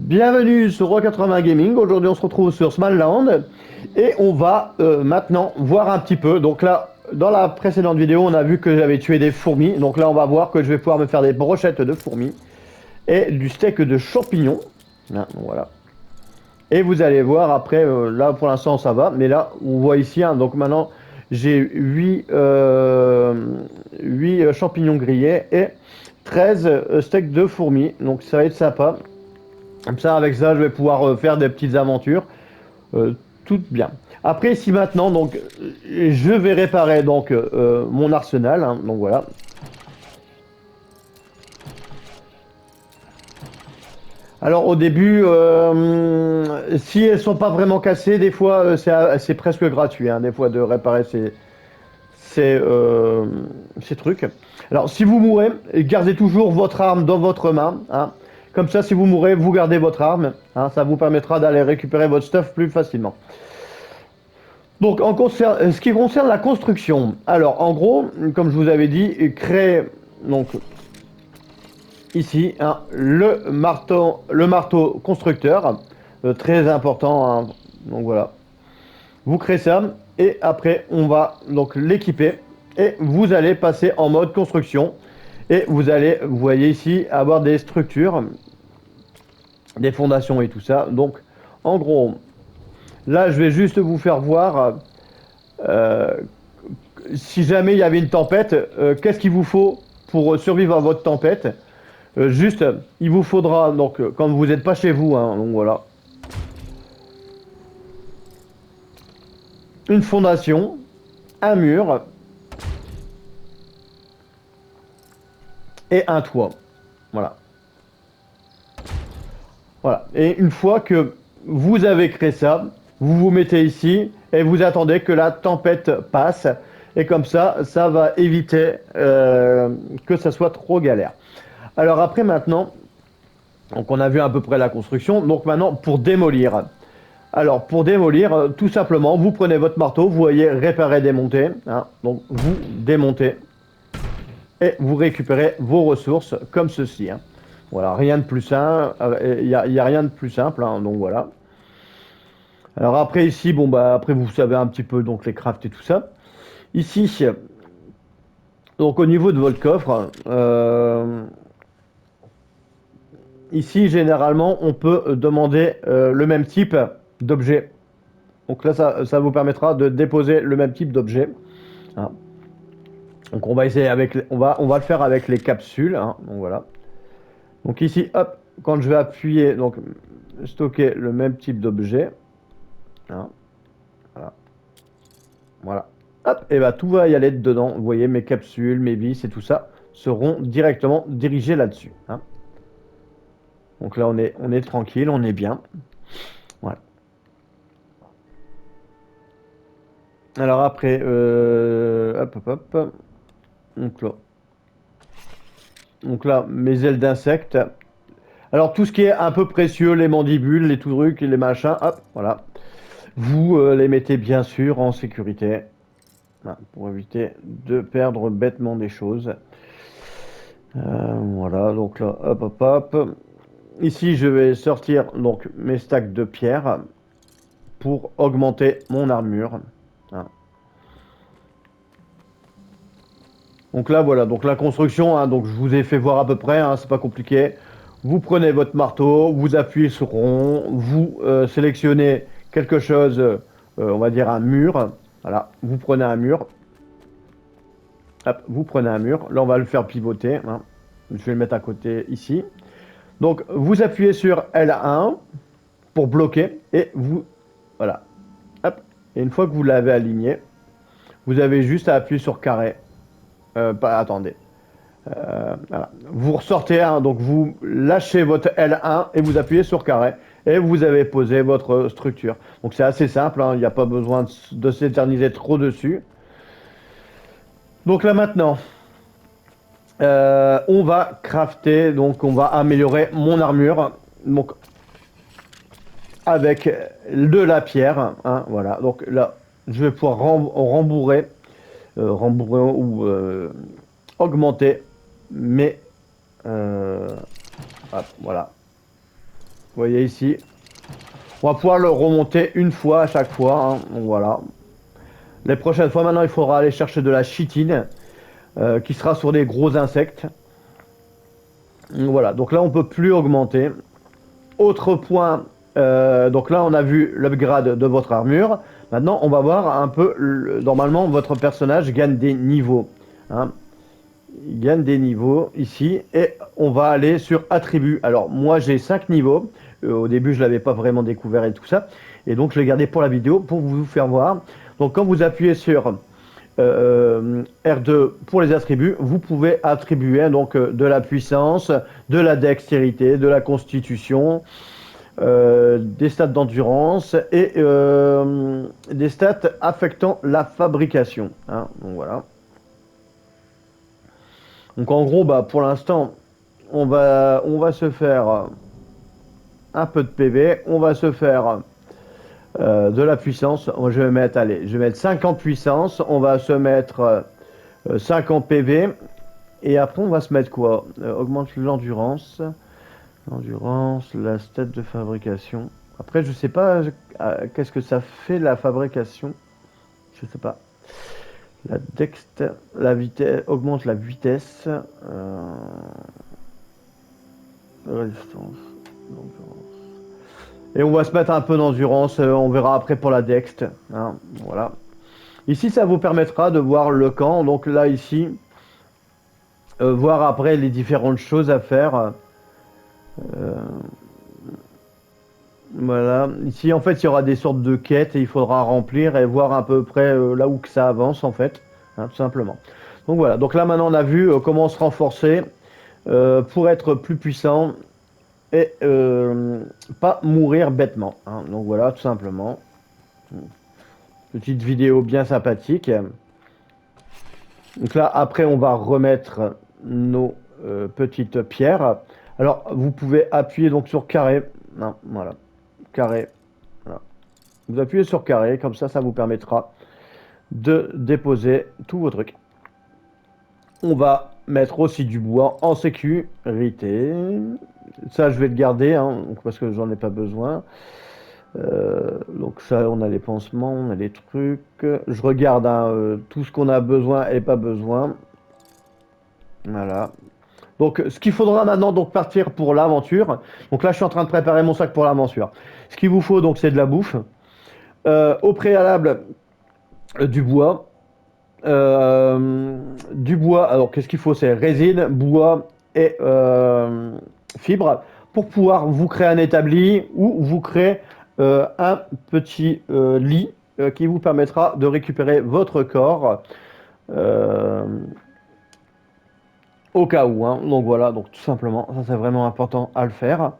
Bienvenue sur Roi 80 Gaming. Aujourd'hui, on se retrouve sur Smalland et on va maintenant voir un petit peu. Donc là, dans la précédente vidéo, on a vu que j'avais tué des fourmis. Donc là, on va voir que je vais pouvoir me faire des brochettes de fourmis et du steak de champignons. Hein, voilà. Et vous allez voir après, là pour l'instant ça va, mais là, on voit ici, hein, donc maintenant, j'ai 8 champignons grillés et 13 steaks de fourmis. Donc ça va être sympa. Comme ça, avec ça, je vais pouvoir faire des petites aventures. Tout bien. Après, ici maintenant, donc, je vais réparer donc mon arsenal. Hein, donc voilà. Alors au début, si elles sont pas vraiment cassées, des fois c'est presque gratuit. Hein, des fois de réparer ces, euh, ces trucs. Alors si vous mourrez, gardez toujours votre arme dans votre main. Hein. Comme ça, si vous mourrez, vous gardez votre arme. Hein, ça vous permettra d'aller récupérer votre stuff plus facilement. Donc, ce qui concerne la construction, alors en gros, comme je vous avais dit, créer donc ici hein, le marteau constructeur, très important. Hein, donc voilà, vous créez ça et après on va donc l'équiper et vous allez passer en mode construction et vous allez, vous voyez ici, avoir des structures, des fondations et tout ça. Donc, en gros, là, je vais juste vous faire voir. Euh, Si jamais il y avait une tempête, qu'est-ce qu'il vous faut pour survivre à votre tempête? Juste, il vous faudra, donc, quand vous n'êtes pas chez vous, hein, donc voilà, une fondation, un mur et un toit. Voilà. Voilà. Et une fois que vous avez créé ça, vous vous mettez ici et vous attendez que la tempête passe. Et comme ça va éviter que ça soit trop galère. Alors après maintenant, donc on a vu à peu près la construction. Donc maintenant pour démolir. Alors pour démolir, tout simplement, vous prenez votre marteau, vous voyez réparer, démonter. Hein, donc vous démontez et vous récupérez vos ressources comme ceci. Hein. Voilà, rien de plus simple. Il n'y a rien de plus simple. Hein, donc voilà. Alors après ici, bon bah après vous savez un petit peu donc les crafts et tout ça. Ici, donc au niveau de votre coffre, ici généralement on peut demander le même type d'objet. Donc là ça vous permettra de déposer le même type d'objet. Hein. Donc on va essayer avec, on va le faire avec les capsules. Hein, donc voilà. Donc ici, hop, quand je vais appuyer, donc stocker le même type d'objet. Hein, voilà. Voilà. Hop, et bah tout va y aller dedans. Vous voyez, mes capsules, mes vis et tout ça seront directement dirigés là-dessus. Hein. Donc là, on est tranquille, on est bien. Voilà. Alors après, hop, hop, hop. Donc là, mes ailes d'insectes. Alors tout ce qui est un peu précieux, les mandibules, les trucs, les machins, hop, voilà. Vous les mettez bien sûr en sécurité. Voilà, pour éviter de perdre bêtement des choses. Voilà, donc là, hop, hop, hop. Ici, je vais sortir donc mes stacks de pierre pour augmenter mon armure. Hein. Donc là, voilà, donc la construction, hein, donc je vous ai fait voir à peu près, hein, c'est pas compliqué. Vous prenez votre marteau, vous appuyez sur rond, vous sélectionnez quelque chose, on va dire un mur. Voilà, vous prenez un mur. Hop, vous prenez un mur. Là, on va le faire pivoter. Hein. Je vais le mettre à côté ici. Donc, vous appuyez sur L1 pour bloquer et vous, voilà. Hop. Et une fois que vous l'avez aligné, vous avez juste à appuyer sur carré. Attendez. Voilà. Vous ressortez, hein, donc vous lâchez votre L1 et vous appuyez sur carré. Et vous avez posé votre structure. Donc c'est assez simple, hein, il n'y a pas besoin de s'éterniser trop dessus. Donc là maintenant, on va crafter, donc on va améliorer mon armure. Donc avec de la pierre, hein, voilà. Donc là, je vais pouvoir rembourrer ou augmenter mes, hop, voilà, voyez ici. On va pouvoir le remonter une fois à chaque fois, hein. Donc voilà. Les prochaines fois, maintenant, il faudra aller chercher de la chitine qui sera sur des gros insectes. Donc voilà, donc là, on peut plus augmenter. Autre point, donc là, on a vu l'upgrade de votre armure. Maintenant, on va voir un peu, normalement, votre personnage gagne des niveaux, hein. Il gagne des niveaux ici et on va aller sur attributs. Alors moi j'ai 5 niveaux, au début je l'avais pas vraiment découvert et tout ça, et donc je l'ai gardé pour la vidéo pour vous faire voir. Donc quand vous appuyez sur R2 pour les attributs, vous pouvez attribuer hein, donc de la puissance, de la dextérité, de la constitution, des stats d'endurance et des stats affectant la fabrication, hein. Donc voilà. Donc en gros, bah, pour l'instant, on va se faire un peu de PV, on va se faire de la puissance. Je vais mettre, allez, je vais mettre 5 en puissance, on va se mettre 5 en PV, et après on va se mettre quoi? Augmente l'endurance, la stat de fabrication. Après, je sais pas qu'est-ce que ça fait la fabrication, je sais pas. La dext, la vitesse, augmente la vitesse. Résistance, endurance. Et on va se mettre un peu d'endurance, on verra après pour la dext, hein, voilà. Ici, ça vous permettra de voir le camp. Donc là, ici, voir après les différentes choses à faire. Voilà. Ici, en fait, il y aura des sortes de quêtes et il faudra remplir et voir à peu près là où que ça avance, en fait, hein, tout simplement. Donc voilà. Donc là, maintenant, on a vu comment se renforcer pour être plus puissant et pas mourir bêtement, hein. Donc voilà, tout simplement. Petite vidéo bien sympathique. Donc là, après, on va remettre nos petites pierres. Alors, vous pouvez appuyer donc sur carré. Non, voilà, carré. Voilà. Vous appuyez sur carré, comme ça vous permettra de déposer tous vos trucs. On va mettre aussi du bois en sécurité. Ça, je vais le garder, hein, parce que j'en ai pas besoin. Donc ça, on a les pansements, on a les trucs. Je regarde hein, tout ce qu'on a besoin et pas besoin. Voilà. Donc ce qu'il faudra maintenant donc partir pour l'aventure. Donc là, je suis en train de préparer mon sac pour l'aventure. Ce qu'il vous faut donc c'est de la bouffe. Au préalable, du bois. Du bois. Alors qu'est-ce qu'il faut? C'est résine, bois et fibres pour pouvoir vous créer un établi ou vous créer un petit lit qui vous permettra de récupérer votre corps au cas où, hein. Donc voilà, donc tout simplement, ça c'est vraiment important à le faire.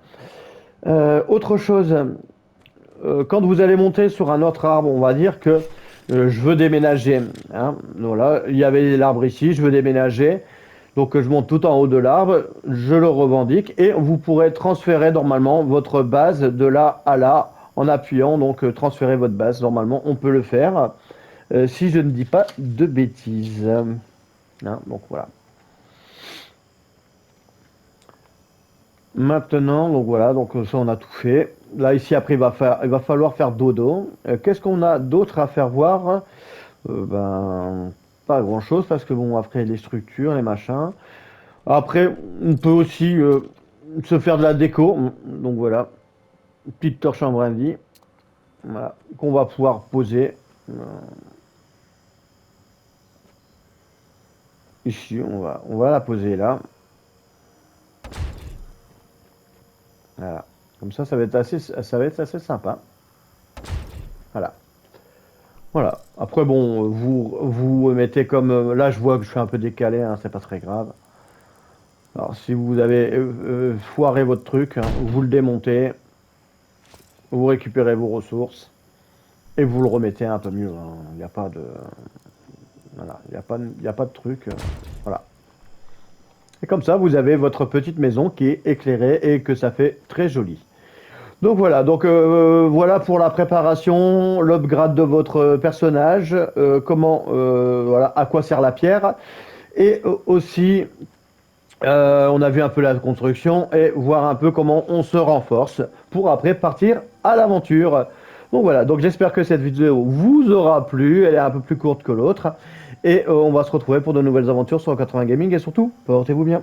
Autre chose, quand vous allez monter sur un autre arbre, on va dire que je veux déménager, hein. Voilà, il y avait l'arbre ici, je veux déménager. Donc je monte tout en haut de l'arbre, je le revendique et vous pourrez transférer normalement votre base de là à là en appuyant, donc transférer votre base. Normalement, on peut le faire si je ne dis pas de bêtises, hein, donc voilà. Maintenant, donc voilà, donc ça on a tout fait. Là ici après il va falloir faire dodo. Qu'est-ce qu'on a d'autre à faire voir? Ben pas grand chose parce que bon après les structures, les machins. Après on peut aussi se faire de la déco. Donc voilà, une petite torche en brindille, voilà, qu'on va pouvoir poser. Ici on va la poser là. Voilà. Comme ça va être assez sympa. Voilà. Voilà. Après, bon, vous mettez comme... là, je vois que je suis un peu décalé, hein, c'est pas très grave. Alors, si vous avez foiré votre truc, hein, vous le démontez, vous récupérez vos ressources, et vous le remettez un peu mieux, hein. Il n'y a pas de... Voilà, il n'y a pas de truc. Voilà. Et comme ça, vous avez votre petite maison qui est éclairée et que ça fait très joli. Donc voilà, voilà pour la préparation, l'upgrade de votre personnage, comment, voilà, à quoi sert la pierre, et aussi On a vu un peu la construction et voir un peu comment on se renforce pour après partir à l'aventure. Donc voilà, donc j'espère que cette vidéo vous aura plu. Elle est un peu plus courte que l'autre. Et on va se retrouver pour de nouvelles aventures sur 80 Gaming et surtout, portez-vous bien.